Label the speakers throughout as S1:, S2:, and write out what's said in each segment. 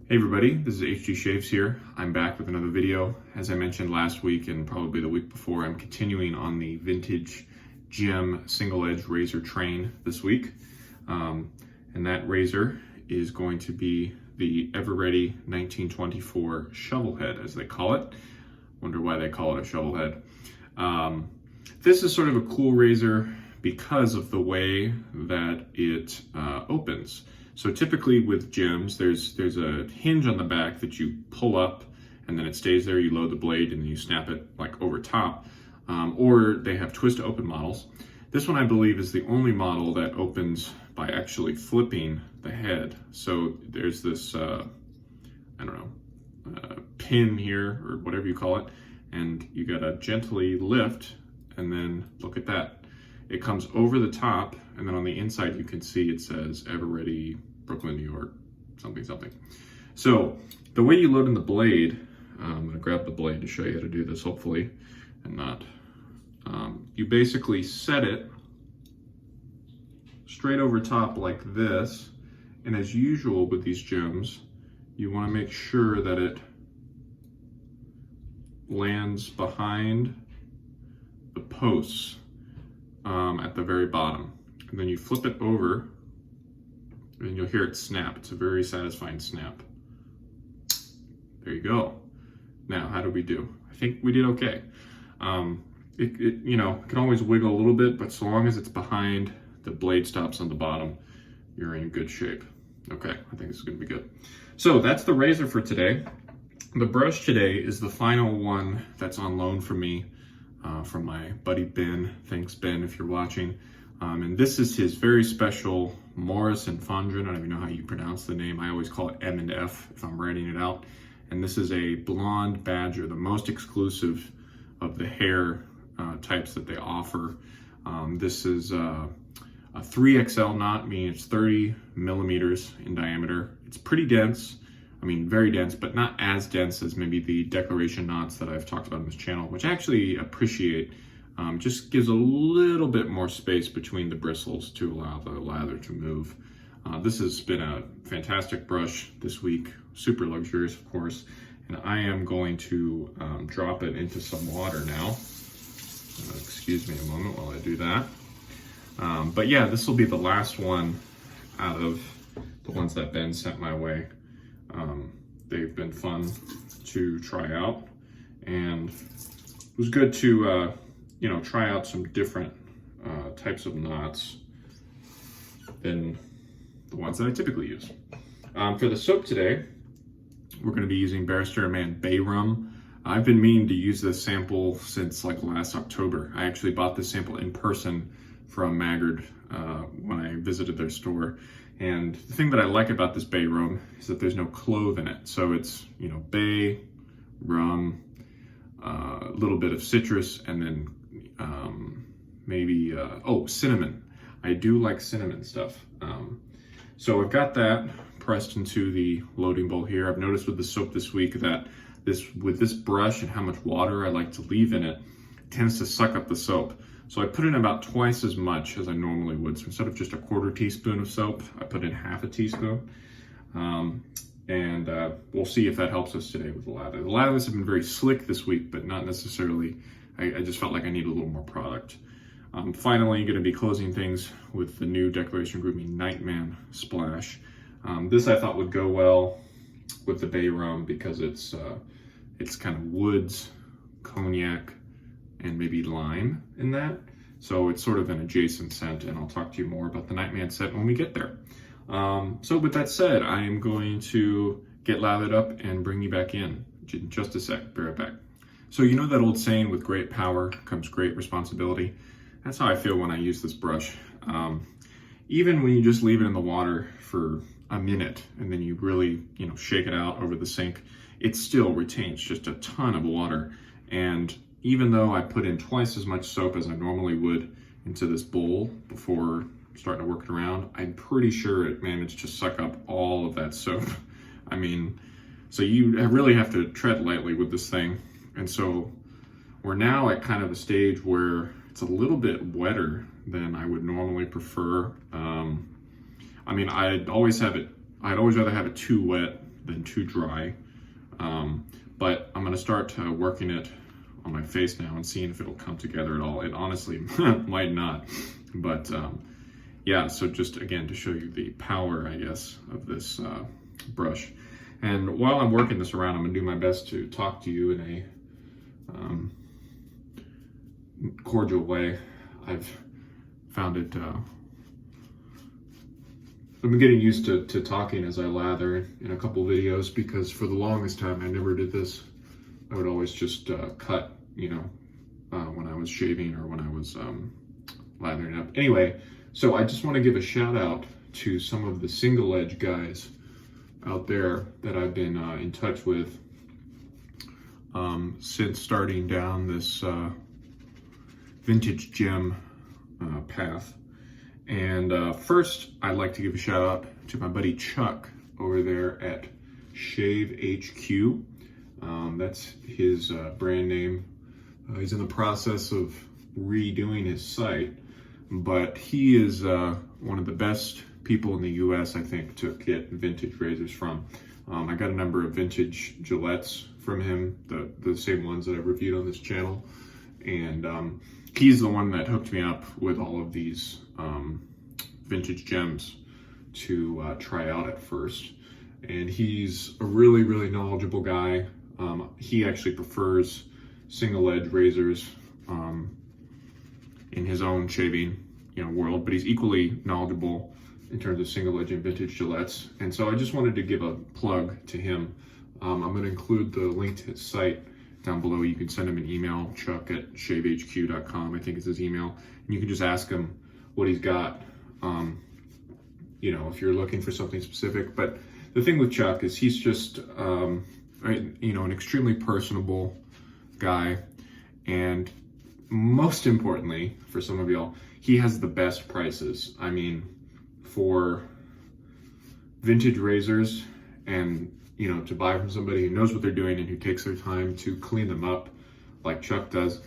S1: Hey everybody, this is HG Shaves here. I'm back with another video. As I mentioned last week and probably the week before, I'm continuing on the vintage gem single edge razor train this week. And that razor is going to be the Ever-Ready 1924 Shovelhead, as they call it. Wonder why they call it a Shovelhead. This is sort of a cool razor because of the way that it opens. So typically with gems, there's a hinge on the back that you pull up and then it stays there. You load the blade and you snap it like over top, or they have twist to open models. This one I believe is the only model that opens by actually flipping the head. So there's this, pin here or whatever you call it, and you gotta gently lift and then look at that. It comes over the top, and then on the inside you can see it says Ever-Ready, Brooklyn, New York, something. So the way you load in the blade, I'm gonna grab the blade to show you how to do this, hopefully, and not. You basically set it straight over top like this, and as usual with these gems, you wanna make sure that it lands behind the posts at the very bottom. And then you flip it over and you'll hear it snap. It's a very satisfying snap. There you go. Now, how did we do? I think we did okay. It can always wiggle a little bit, but so long as it's behind the blade stops on the bottom, you're in good shape. Okay, I think this is gonna be good. So that's the razor for today. The brush today is the final one that's on loan for me from my buddy Ben. Thanks, Ben, if you're watching. And this is his very special Morris and Forndran. I don't even know how you pronounce the name. I always call it M and F if I'm writing it out. And this is a blonde badger, the most exclusive of the hair types that they offer. This is a 3XL knot, meaning it's 30 millimeters in diameter. It's pretty dense. I mean, very dense, but not as dense as maybe the declaration knots that I've talked about on this channel, which I actually appreciate. Just gives a little bit more space between the bristles to allow the lather to move. This has been a fantastic brush this week, super luxurious, of course, and I am going to drop it into some water now. Excuse me a moment while I do that. But yeah, this will be the last one out of the ones that Ben sent my way. They've been fun to try out, and it was good to try out some different types of knots than the ones that I typically use. For the soap today, we're going to be using Barrister and Mann Bay Rum. I've been meaning to use this sample since like last October. I actually bought this sample in person from Maggard when I visited their store. And the thing that I like about this bay rum is that there's no clove in it. So it's, bay, rum, a little bit of citrus, and then maybe, cinnamon. I do like cinnamon stuff. So I've got that pressed into the loading bowl here. I've noticed with the soap this week that with this brush and how much water I like to leave in it, it tends to suck up the soap. So I put in about twice as much as I normally would. So instead of just a 1/4 teaspoon of soap, I put in 1/2 teaspoon. We'll see if that helps us today with the lather. The lathers have been very slick this week, but not necessarily, I just felt like I need a little more product. Finally, going to be closing things with the new Declaration Grooming Nightman splash. This I thought would go well with the bay rum because it's kind of woods, cognac, and maybe lime in that. So it's sort of an adjacent scent, and I'll talk to you more about the Nightman scent when we get there. So with that said, I am going to get lathered up and bring you back in just a sec. Be right back. So you know that old saying, with great power comes great responsibility? That's how I feel when I use this brush. Even when you just leave it in the water for a minute and then you really, shake it out over the sink, it still retains just a ton of water. And even though I put in twice as much soap as I normally would into this bowl before starting to work it around, I'm pretty sure it managed to suck up all of that soap. I mean, so you really have to tread lightly with this thing. And so we're now at kind of a stage where it's a little bit wetter than I would normally prefer. I'd always rather have it too wet than too dry. But I'm gonna start working it on my face now and seeing if it'll come together at all. It honestly might not, but yeah, so just again to show you the power, I guess, of this brush. And while I'm working this around, I'm gonna do my best to talk to you in a cordial way. I've found it, I've been getting used to talking as I lather in a couple videos, because for the longest time I never did this. I would always just cut, you know, when I was shaving or when I was lathering up. Anyway, so I just want to give a shout out to some of the single edge guys out there that I've been in touch with since starting down this vintage gem path. And first, I'd like to give a shout out to my buddy Chuck over there at Shave HQ. That's his brand name. He's in the process of redoing his site, but he is one of the best people in the US, I think, to get vintage razors from. I got a number of vintage Gillettes from him, the same ones that I've reviewed on this channel. And he's the one that hooked me up with all of these vintage gems to try out at first. And he's a really, really knowledgeable guy. He actually prefers single edge razors in his own shaving, you know, world, but he's equally knowledgeable in terms of single edge and vintage Gillettes. And so I just wanted to give a plug to him. I'm going to include the link to his site down below. You can send him an email, chuck@shavehq.com, I think is his email. And you can just ask him what he's got, you know, if you're looking for something specific. But the thing with Chuck is he's just, you know, an extremely personable guy. And most importantly, for some of y'all, he has the best prices. I mean, for vintage razors, and you know, to buy from somebody who knows what they're doing and who takes their time to clean them up like Chuck does,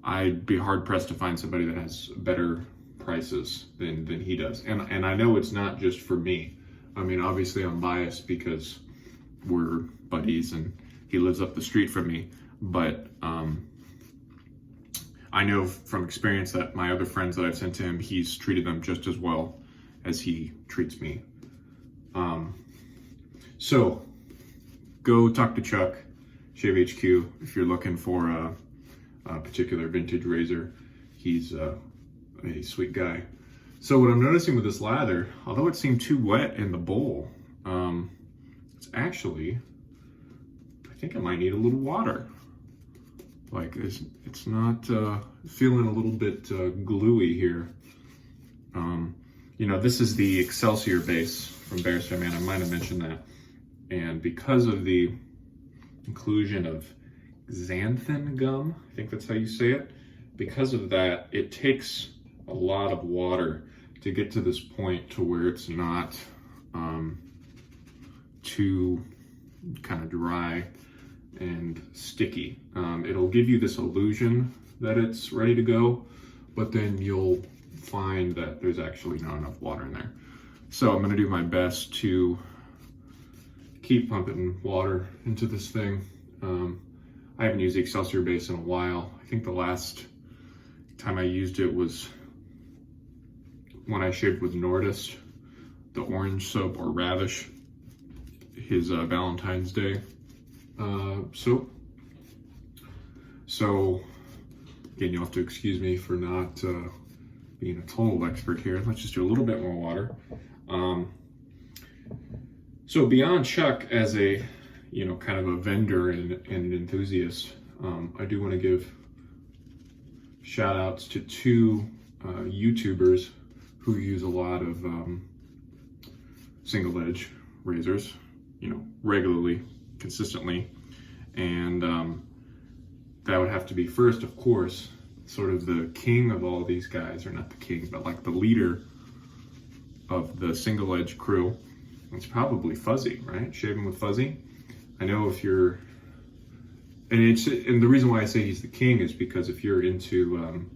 S1: I'd be hard pressed to find somebody that has better prices than he does. And I know it's not just for me. I mean, obviously I'm biased because we're buddies and he lives up the street from me, but I know from experience that my other friends that I've sent to him, he's treated them just as well as he treats me. So go talk to Chuck, Shave HQ, if you're looking for a particular vintage razor. He's a sweet guy. So what I'm noticing with this lather, although it seemed too wet in the bowl, it's actually, I think I might need a little water. Like it's not feeling a little bit gluey here. You know, this is the Excelsior base from Barrister and Mann. I might have mentioned that. And because of the inclusion of xanthan gum, I think that's how you say it, because of that, it takes a lot of water to get to this point to where it's not too kind of dry and sticky. It'll give you this illusion that it's ready to go, but then you'll find that there's actually not enough water in there. So I'm gonna do my best to keep pumping water into this thing. I haven't used the Excelsior base in a while. I think the last time I used it was when I shaved with Nordis, the orange soap, or Ravish, his Valentine's Day soap. So again, you'll have to excuse me for not being a total expert here. Let's just do a little bit more water. So beyond Chuck as a, you know, kind of a vendor and an enthusiast, I do want to give shout outs to two YouTubers who use a lot of single edge razors, you know, regularly, consistently. And that would have to be first, of course, sort of the king of all these guys, or not the king, but like the leader of the single edge crew. It's probably Fuzzy, right? Shaving with Fuzzy. I know if you're, and the reason why I say he's the king is because if you're into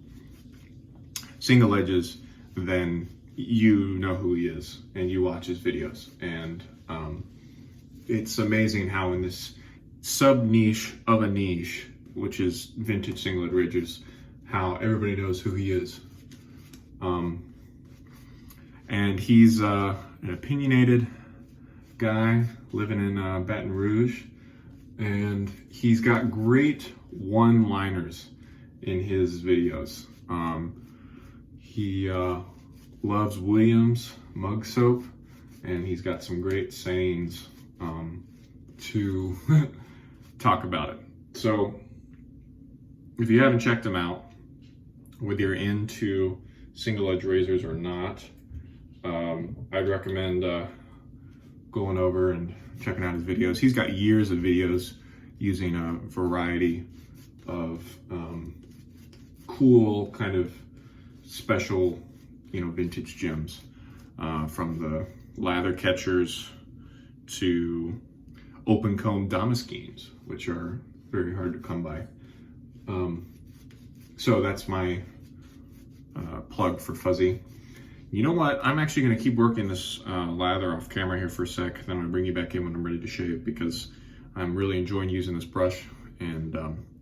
S1: single edges, then you know who he is and you watch his videos. And it's amazing how in this sub-niche of a niche, which is vintage singlet ridges, how everybody knows who he is. And he's an opinionated guy living in Baton Rouge, and he's got great one-liners in his videos. He loves Williams mug soap, and he's got some great sayings to talk about it. So if you haven't checked him out, whether you're into single edge razors or not, I'd recommend going over and checking out his videos. He's got years of videos using a variety of cool kind of special, vintage gems, from the lather catchers to open comb damascenes, which are very hard to come by. So that's my plug for Fuzzy. You know what? I'm actually going to keep working this lather off camera here for a sec, then I'm going to bring you back in when I'm ready to shave, because I'm really enjoying using this brush. And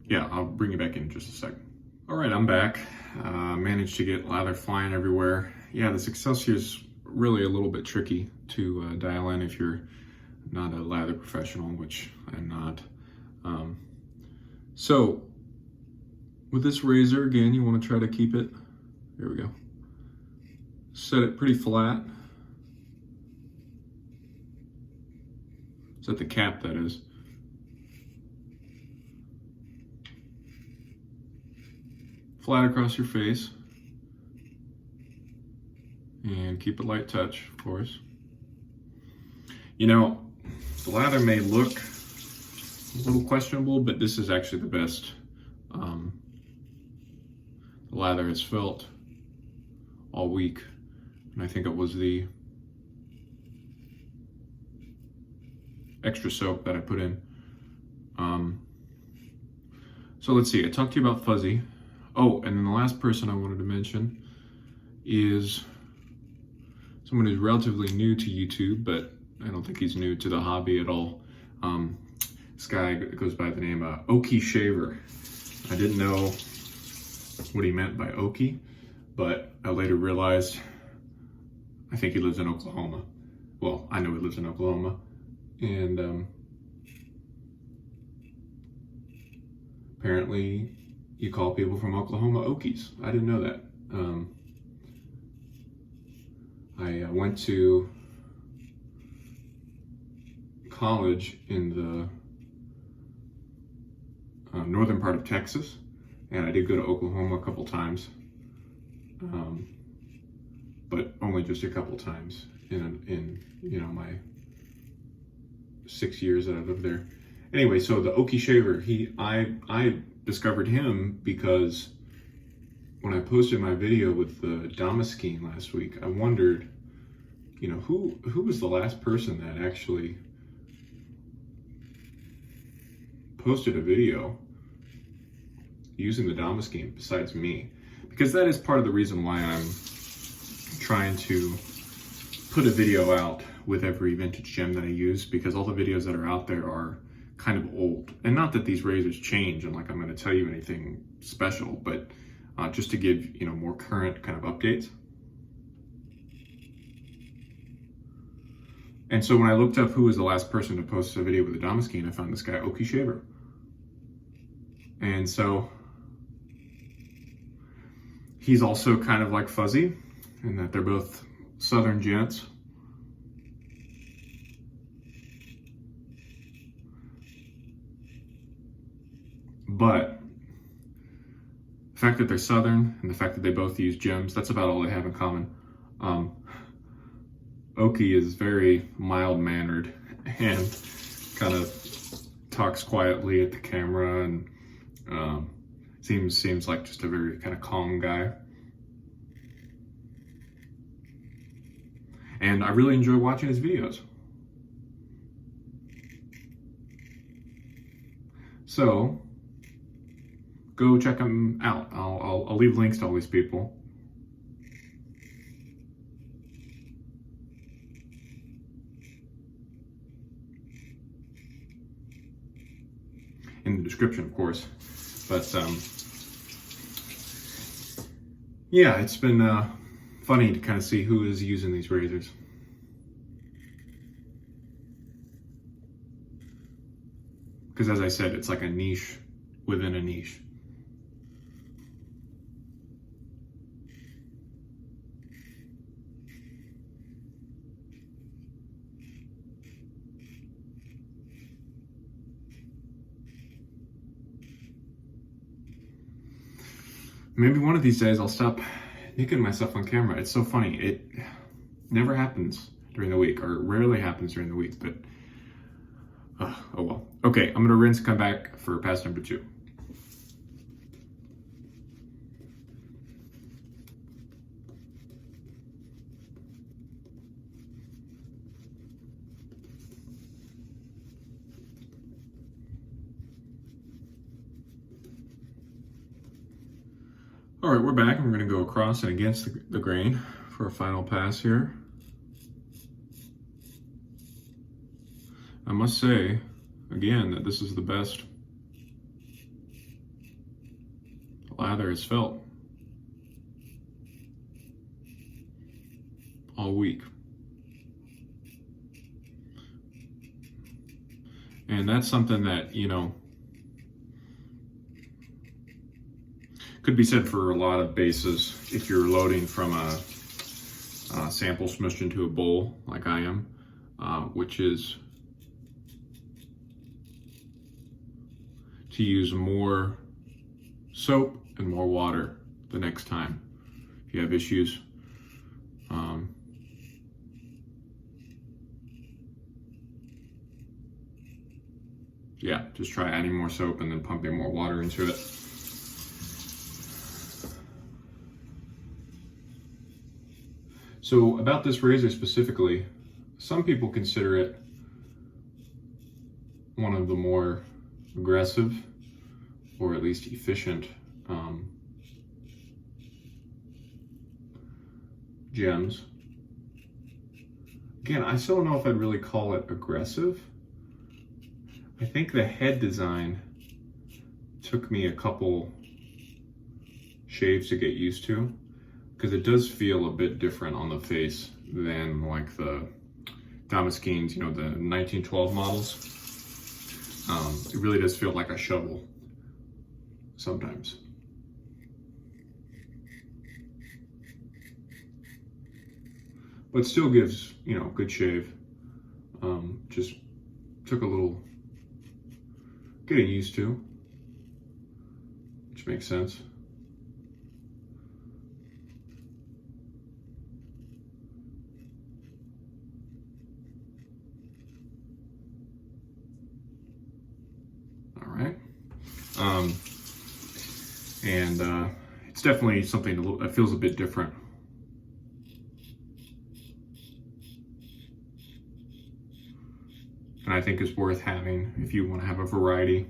S1: yeah, I'll bring you back in just a second. All right, I'm back. Managed to get lather flying everywhere. Yeah, this Excelsior is really a little bit tricky to dial in if you're not a lather professional, which I'm not. So with this razor, again, you want to try to keep it, there we go, set it pretty flat. Set the cap, that is. Flat across your face. And keep it light touch, of course. The lather may look a little questionable, but this is actually the best lather has felt all week. And I think it was the extra soap that I put in. So let's see, I talked to you about Fuzzy. Oh, and then the last person I wanted to mention is someone who's relatively new to YouTube, but I don't think he's new to the hobby at all. This guy goes by the name Okie Shaver. I didn't know what he meant by Okie, but I later realized I think he lives in Oklahoma. Well, I know he lives in Oklahoma. And apparently you call people from Oklahoma Okies. I didn't know that. I went to college in the northern part of Texas, and I did go to Oklahoma a couple times, but only just a couple times in my 6 years that I lived there. Anyway, so the Okie Shaver, I discovered him because when I posted my video with the damascene last week, I wondered, who was the last person that actually posted a video using the damascene besides me? Because that is part of the reason why I'm trying to put a video out with every vintage gem that I use, because all the videos that are out there are kind of old. And not that these razors change and like I'm going to tell you anything special, but just to give more current kind of updates. And so when I looked up who was the last person to post a video with a damascene, I found this guy Okie Shaver. And so he's also kind of like Fuzzy in that they're both southern gents. But the fact that they're southern and the fact that they both use gems, that's about all they have in common. Okie is very mild-mannered and kind of talks quietly at the camera and seems like just a very kind of calm guy. And I really enjoy watching his videos. So go check him out. I'll leave links to all these people. description, of course. But yeah, it's been funny to kind of see who is using these razors. Because as I said, it's like a niche within a niche. Maybe one of these days I'll stop nicking myself on camera. It's so funny. It never happens during the week, or rarely happens during the week, but oh well. Okay, I'm gonna rinse and come back for pass number 2. All right, we're back, and we're going to go across and against the grain for a final pass here. I must say, again, that this is the best lather has felt all week. And that's something that, you know, could be said for a lot of bases. If you're loading from a sample smushed into a bowl like I am, which is to use more soap and more water the next time if you have issues. Yeah, just try adding more soap and then pumping more water into it. So about this razor specifically, some people consider it one of the more aggressive, or at least efficient, gems. Again, I still don't know if I'd really call it aggressive. I think the head design took me a couple shaves to get used to, because it does feel a bit different on the face than like the Damascenes, you know, the 1912 models. It really does feel like a shovel sometimes. But still gives, you know, good shave. Just took a little getting used to, which makes sense. And it's definitely something that feels a bit different. And I think is worth having if you want to have a variety.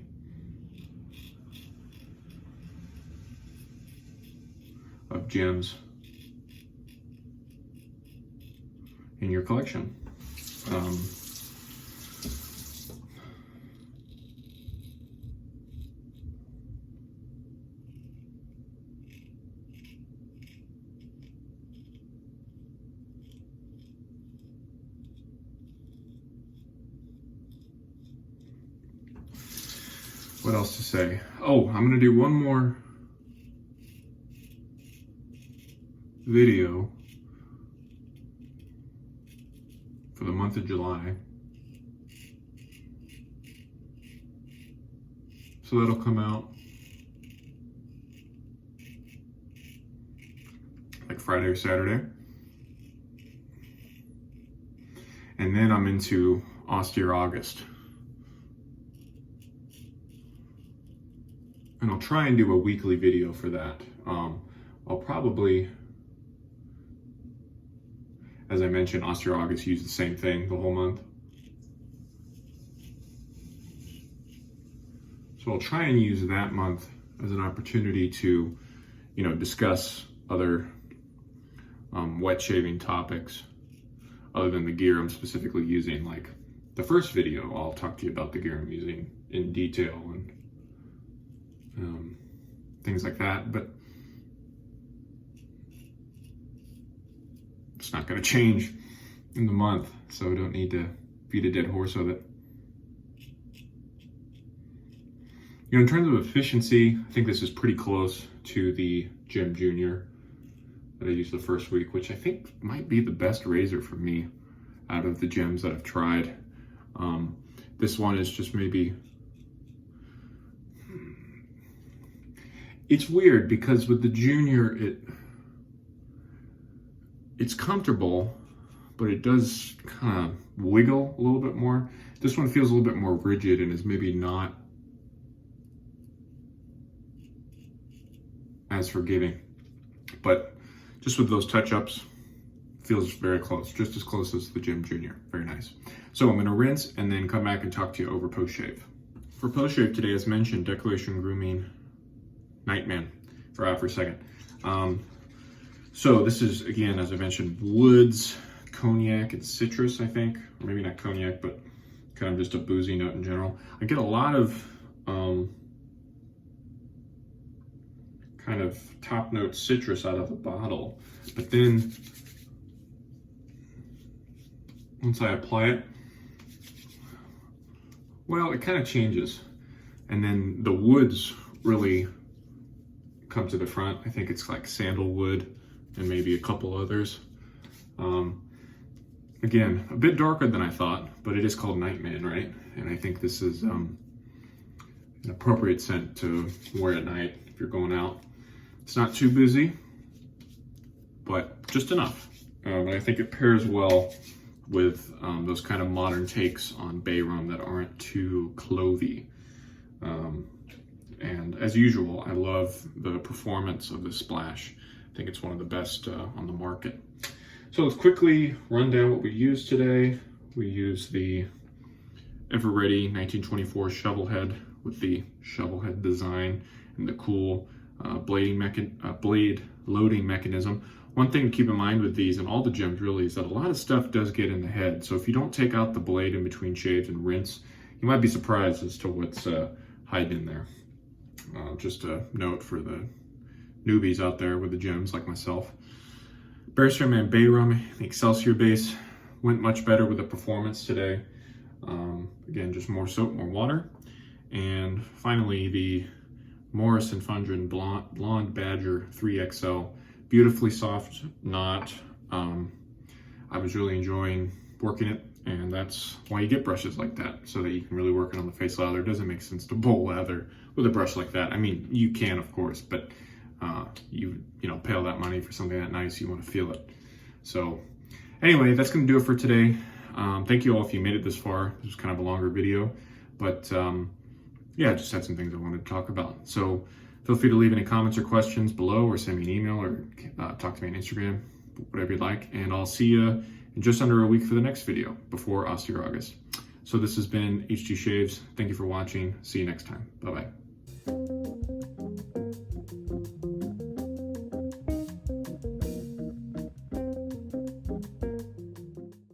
S1: Of gems in your collection. What else to say? Oh, I'm gonna do one more video for the month of July. So that'll come out like Friday or Saturday. And then I'm into austere August. And I'll try and do a weekly video for that. I'll probably, as I mentioned, austere August use the same thing the whole month. So I'll try and use that month as an opportunity to, you know, discuss other wet shaving topics other than the gear I'm specifically using. Like the first video, I'll talk to you about the gear I'm using in detail and things like that, but it's not going to change in the month, so we don't need to beat a dead horse with it. In terms of efficiency, I think this is pretty close to the Gem Junior that I used the first week, which I think might be the best razor for me out of the gems that I've tried. This one is just maybe, it's weird because with the Junior, it's comfortable, but it does kind of wiggle a little bit more. This one feels a little bit more rigid and is maybe not as forgiving, but just with those touch-ups, feels very close, just as close as the Gem Junior. Very nice. So I'm going to rinse and then come back and talk to you over post-shave. For post-shave today, as mentioned, Declaration Grooming Nightman. For a second. So this is, again, as I mentioned, woods, cognac, and citrus, I think. Or maybe not cognac, but kind of just a boozy note in general. I get a lot of kind of top note citrus out of the bottle, but then once I apply it, well, it kind of changes, and then the woods really come to the front. I think it's like sandalwood and maybe a couple others. Again, a bit darker than I thought, but it is called Nightman, right? And I think this is an appropriate scent to wear at night if you're going out. It's not too busy, but just enough. And I think it pairs well with those kind of modern takes on bay rum that aren't too clovey. And as usual, I love the performance of this splash. I think it's one of the best on the market. So let's quickly run down what we used today. We used the ever-ready 1924 Shovelhead with the Shovelhead design and the cool blade loading mechanism. One thing to keep in mind with these and all the gems really is that a lot of stuff does get in the head. So if you don't take out the blade in between shaves and rinse, you might be surprised as to what's hiding in there. Just a note for the newbies out there with the gems like myself. Barrister and Mann Bay Rum, the Excelsior base, went much better with the performance today. Again, just more soap, more water. And finally, the Morris and Forndran Blonde Badger 3XL, beautifully soft knot. I was really enjoying working it, and that's why you get brushes like that, so that you can really work it on the face lather. It doesn't make sense to bowl lather with a brush like that. I mean, you can, of course, but you know, pay all that money for something that nice, you want to feel it. So anyway, that's going to do it for today. Thank you all if you made it this far. This was kind of a longer video, but yeah, I just had some things I wanted to talk about. So feel free to leave any comments or questions below, or send me an email, or talk to me on Instagram, whatever you'd like. And I'll see you in just under a week for the next video before Aussie August. So this has been HG Shaves. Thank you for watching. See you next time. Bye-bye.